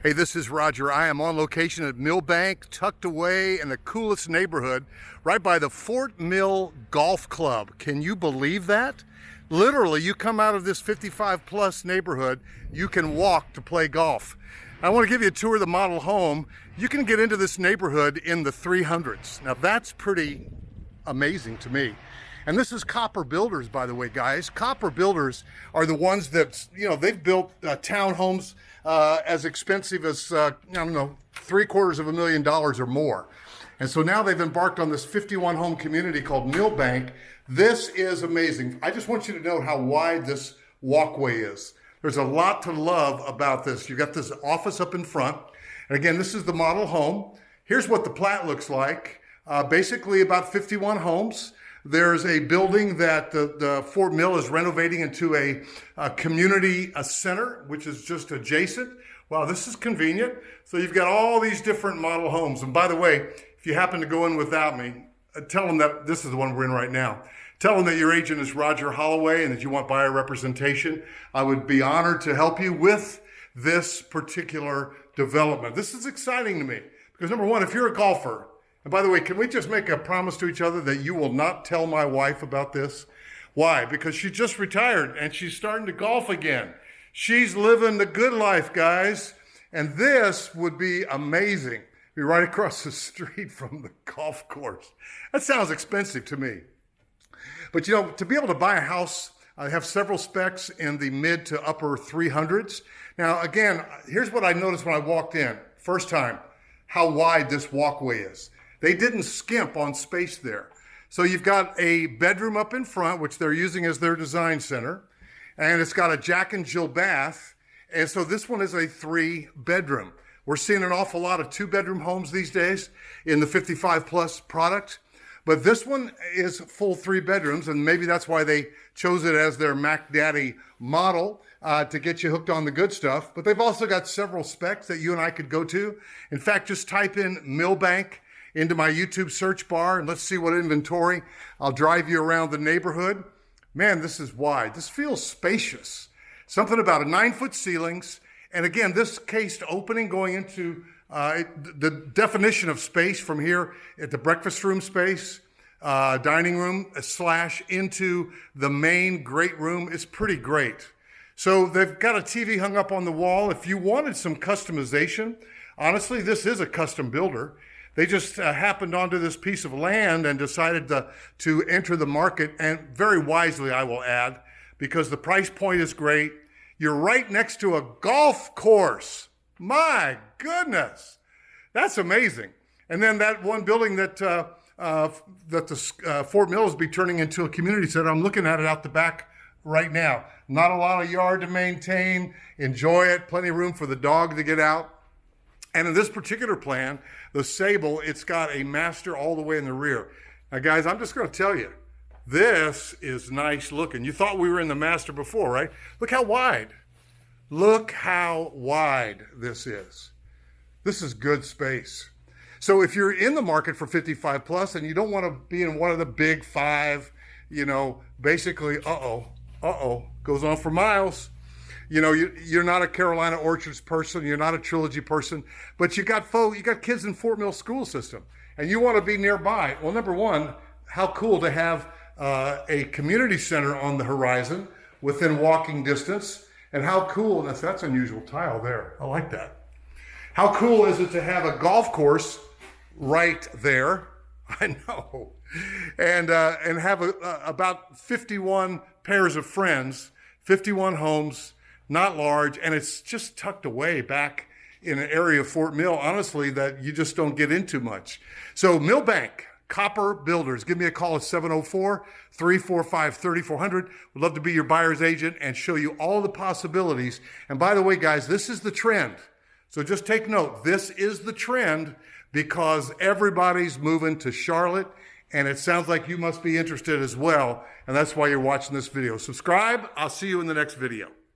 Hey, this is Roger. I am on location at Millbank, tucked away in the coolest neighborhood, right by the Fort Mill Golf Club. Can you believe that? Literally, you come out of this 55 plus neighborhood, you can walk to play golf. I want to give you a tour of the model home. You can get into this neighborhood in the 300s. Now that's pretty amazing to me. And this is Copper Builders, by the way, guys. Copper Builders are the ones that, they've built townhomes as expensive as, I don't know, $750,000 or more. And so now they've embarked on this 51 home community called Millbank. This is amazing. I just want you to know how wide this walkway is. There's a lot to love about this. You've got this office up in front. And again, this is the model home. Here's what the plat looks like. Basically about 51 homes. There's a building that the Fort Mill is renovating into a community center, which is just adjacent. Wow, this is convenient. So you've got all these different model homes. And by the way, if you happen to go in without me, tell them that this is the one we're in right now. Tell them that your agent is Roger Holloway and that you want buyer representation. I would be honored to help you with this particular development. This is exciting to me because number one, if you're a golfer, and by the way, can we just make a promise to each other that you will not tell my wife about this? Why? Because she just retired and she's starting to golf again. She's living the good life, guys. And this would be amazing. Be right across the street from the golf course. That sounds expensive to me. But to be able to buy a house, I have several specs in the mid to upper 300s. Now, again, here's what I noticed when I walked in. First time, how wide this walkway is. They didn't skimp on space there. So you've got a bedroom up in front, which they're using as their design center. And it's got a Jack and Jill bath. And so this one is a 3-bedroom. We're seeing an awful lot of 2-bedroom homes these days in the 55 plus product. But this one is full 3 bedrooms. And maybe that's why they chose it as their Mac Daddy model to get you hooked on the good stuff. But they've also got several specs that you and I could go to. In fact, just type in Millbank into my YouTube search bar and let's see what inventory. I'll drive you around the neighborhood. Man, this is wide. This feels spacious. Something about 9-foot ceilings. And again, this cased opening going into the definition of space from here at the breakfast room space, dining room / into the main great room is pretty great. So they've got a TV hung up on the wall. If you wanted some customization, honestly, this is a custom builder. They just happened onto this piece of land and decided to enter the market, and very wisely, I will add, because the price point is great. You're right next to a golf course. My goodness, that's amazing. And then that one building that the Fort Mill will be turning into a community center. I'm looking at it out the back right now. Not a lot of yard to maintain. Enjoy it. Plenty of room for the dog to get out. And in this particular plan, the Sabal, it's got a master all the way in the rear. Now, guys, I'm just going to tell you, this is nice looking. You thought we were in the master before, right? Look how wide. Look how wide this is. This is good space. So if you're in the market for 55 plus and you don't want to be in one of the big 5, basically, goes on for miles. You're not a Carolina Orchards person, you're not a Trilogy person, but you got kids in Fort Mill school system, and you want to be nearby. Well, number one, how cool to have a community center on the horizon within walking distance, and how cool, that's unusual tile there, I like that. How cool is it to have a golf course right there? I know. And have about 51 pairs of friends, 51 homes, not large, and it's just tucked away back in an area of Fort Mill, honestly, that you just don't get into much. So Millbank, Copper Builders, give me a call at 704-345-3400. We'd love to be your buyer's agent and show you all the possibilities. And by the way, guys, this is the trend. So just take note, this is the trend because everybody's moving to Charlotte, and it sounds like you must be interested as well, and that's why you're watching this video. Subscribe. I'll see you in the next video.